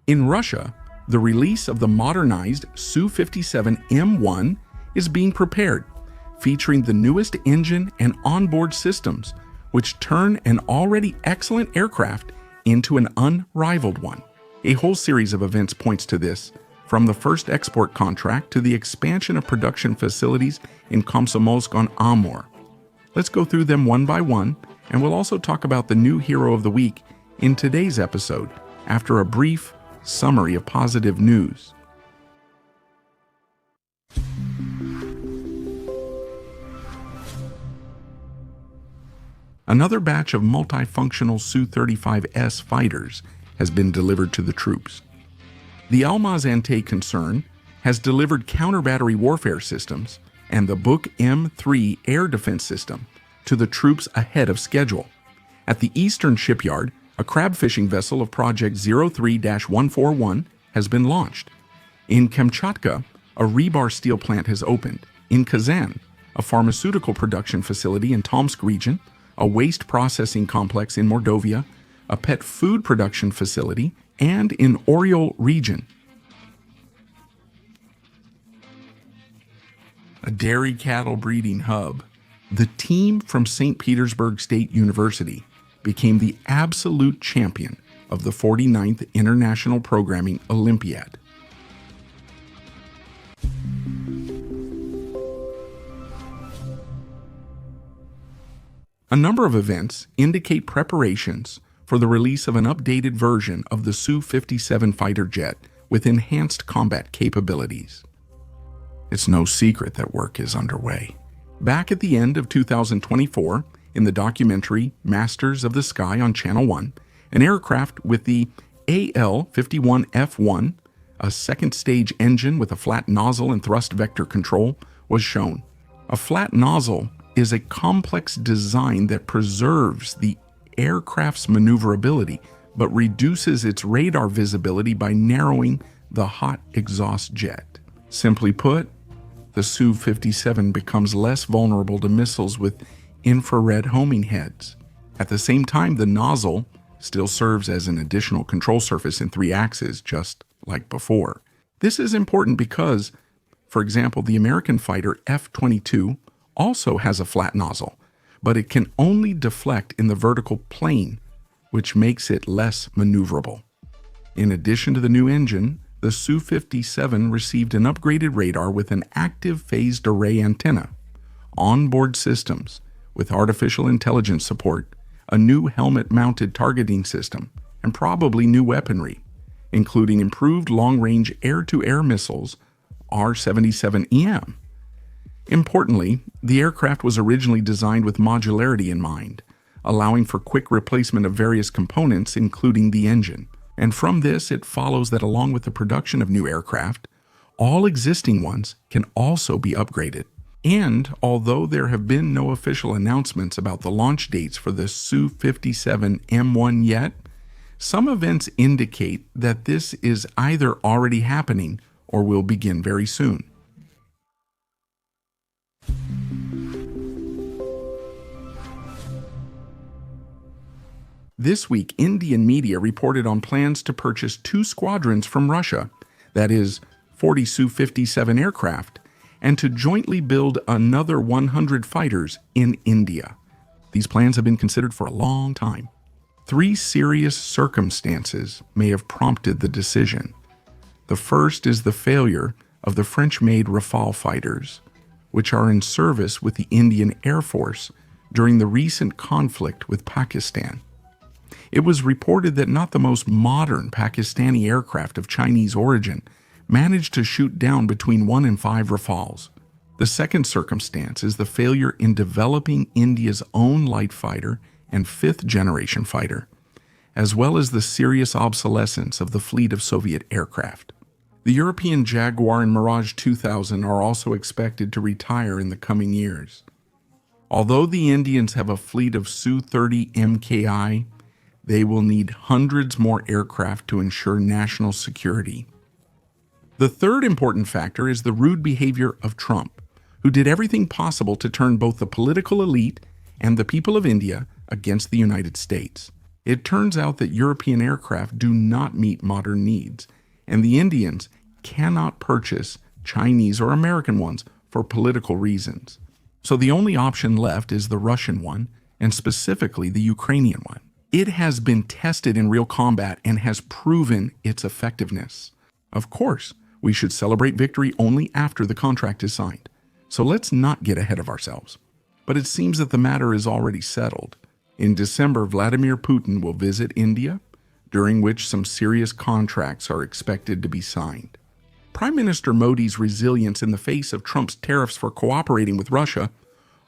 In Russia, the release of the modernized Su-57M1 is being prepared, featuring the newest engine and onboard systems, which turn an already excellent aircraft into an unrivaled one. A whole series of events points to this, from the first export contract to the expansion of production facilities in Komsomolsk-on-Amur. Let's go through them one by one, and we'll also talk about the new hero of the week in today's episode, after a brief summary of positive news. Another batch of multifunctional Su-35S fighters has been delivered to the troops. The Almaz-Antey concern has delivered counter-battery warfare systems and the Buk M3 air defense system to the troops ahead of schedule. At the Eastern Shipyard, a crab fishing vessel of Project 03-141 has been launched. In Kamchatka, a rebar steel plant has opened. In Kazan, a pharmaceutical production facility in Tomsk region, a waste processing complex in Mordovia, a pet food production facility, and in Oriol region. A dairy cattle breeding hub. The team from St. Petersburg State University became the absolute champion of the 49th International Programming Olympiad. A number of events indicate preparations for the release of an updated version of the Su-57 fighter jet with enhanced combat capabilities. It's no secret that work is underway. Back at the end of 2024, in the documentary Masters of the Sky on Channel 1, an aircraft with the AL-51F1, a second-stage engine with a flat nozzle and thrust vector control, was shown. A flat nozzle is a complex design that preserves the aircraft's maneuverability, but reduces its radar visibility by narrowing the hot exhaust jet. Simply put, the Su-57 becomes less vulnerable to missiles with infrared homing heads. At the same time, the nozzle still serves as an additional control surface in 3 axes, just like before. This is important because, for example, the American fighter F-22 also has a flat nozzle, but it can only deflect in the vertical plane, which makes it less maneuverable. In addition to the new engine, the Su-57 received an upgraded radar with an active phased array antenna, onboard systems with artificial intelligence support, a new helmet-mounted targeting system, and probably new weaponry, including improved long-range air-to-air missiles, R-77M. Importantly, the aircraft was originally designed with modularity in mind, allowing for quick replacement of various components, including the engine. And from this, it follows that along with the production of new aircraft, all existing ones can also be upgraded. And although there have been no official announcements about the launch dates for the Su-57M1 yet, some events indicate that this is either already happening or will begin very soon. This week, Indian media reported on plans to purchase 2 squadrons from Russia, that is, 40 Su-57 aircraft, and to jointly build another 100 fighters in India. These plans have been considered for a long time. 3 serious circumstances may have prompted the decision. The first is the failure of the French-made Rafale fighters, which are in service with the Indian Air Force during the recent conflict with Pakistan. It was reported that not the most modern Pakistani aircraft of Chinese origin managed to shoot down between 1 and 5 Rafales. The second circumstance is the failure in developing India's own light fighter and 5th-generation fighter, as well as the serious obsolescence of the fleet of Soviet aircraft. The European Jaguar and Mirage 2000 are also expected to retire in the coming years. Although the Indians have a fleet of Su-30 MKI, they will need hundreds more aircraft to ensure national security. The third important factor is the rude behavior of Trump, who did everything possible to turn both the political elite and the people of India against the United States. It turns out that European aircraft do not meet modern needs, and the Indians cannot purchase Chinese or American ones for political reasons. So the only option left is the Russian one, and specifically the Ukrainian one. It has been tested in real combat and has proven its effectiveness. Of course, we should celebrate victory only after the contract is signed. So let's not get ahead of ourselves. But it seems that the matter is already settled. In December, Vladimir Putin will visit India, during which some serious contracts are expected to be signed. Prime Minister Modi's resilience in the face of Trump's tariffs for cooperating with Russia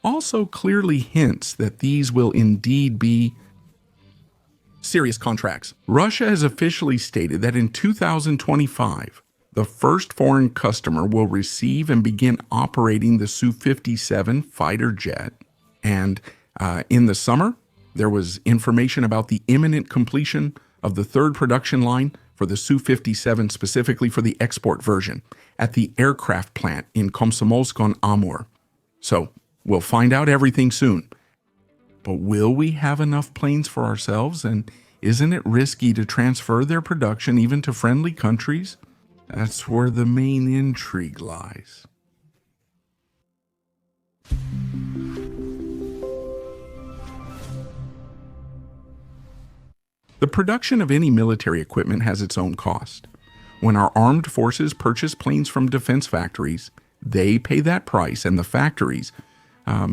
also clearly hints that these will indeed be serious contracts. Russia has officially stated that in 2025, the first foreign customer will receive and begin operating the Su-57 fighter jet. And in the summer, there was information about the imminent completion of the third production line for the Su-57, specifically for the export version, at the aircraft plant in Komsomolsk-on-Amur. So we'll find out everything soon. But will we have enough planes for ourselves? And isn't it risky to transfer their production even to friendly countries? That's where the main intrigue lies. The production of any military equipment has its own cost. When our armed forces purchase planes from defense factories, they pay that price, and the factories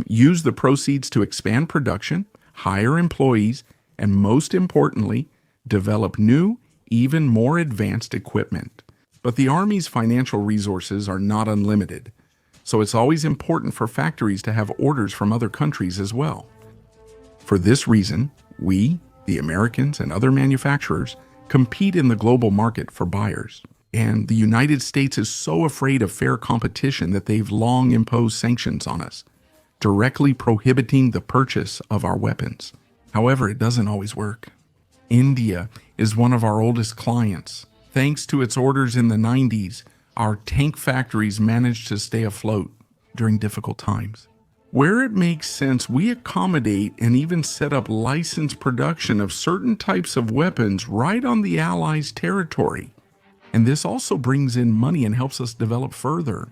use the proceeds to expand production, hire employees, and most importantly, develop new, even more advanced equipment. But the Army's financial resources are not unlimited, so it's always important for factories to have orders from other countries as well. For this reason, we, the Americans and other manufacturers, compete in the global market for buyers. And the United States is so afraid of fair competition that they've long imposed sanctions on us, directly prohibiting the purchase of our weapons. However, it doesn't always work. India is one of our oldest clients. Thanks to its orders in the 90s, our tank factories managed to stay afloat during difficult times. Where it makes sense, we accommodate and even set up licensed production of certain types of weapons right on the Allies' territory. And this also brings in money and helps us develop further.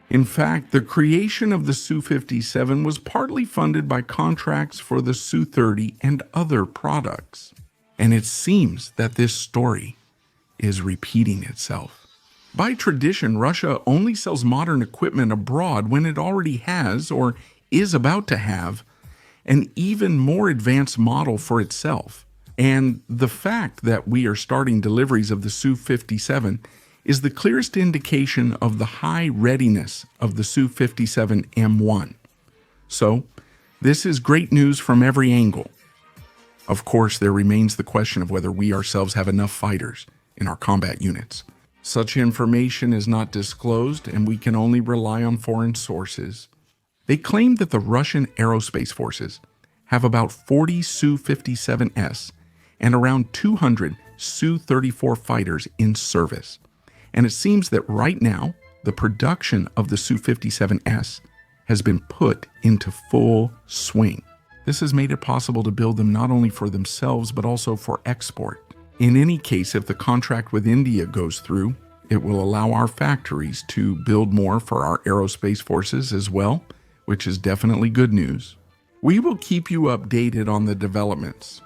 In fact, the creation of the Su-57 was partly funded by contracts for the Su-30 and other products. And it seems that this story is repeating itself. By tradition, Russia only sells modern equipment abroad when it already has, or is about to have, an even more advanced model for itself. And the fact that we are starting deliveries of the Su-57 is the clearest indication of the high readiness of the Su-57M1. So, this is great news from every angle. Of course, there remains the question of whether we ourselves have enough fighters in our combat units. Such information is not disclosed, and we can only rely on foreign sources. They claim that the Russian aerospace forces have about 40 Su-57S and around 200 Su-34 fighters in service. And it seems that right now, the production of the Su-57S has been put into full swing. This has made it possible to build them not only for themselves, but also for export. In any case, if the contract with India goes through, it will allow our factories to build more for our aerospace forces as well, which is definitely good news. We will keep you updated on the developments.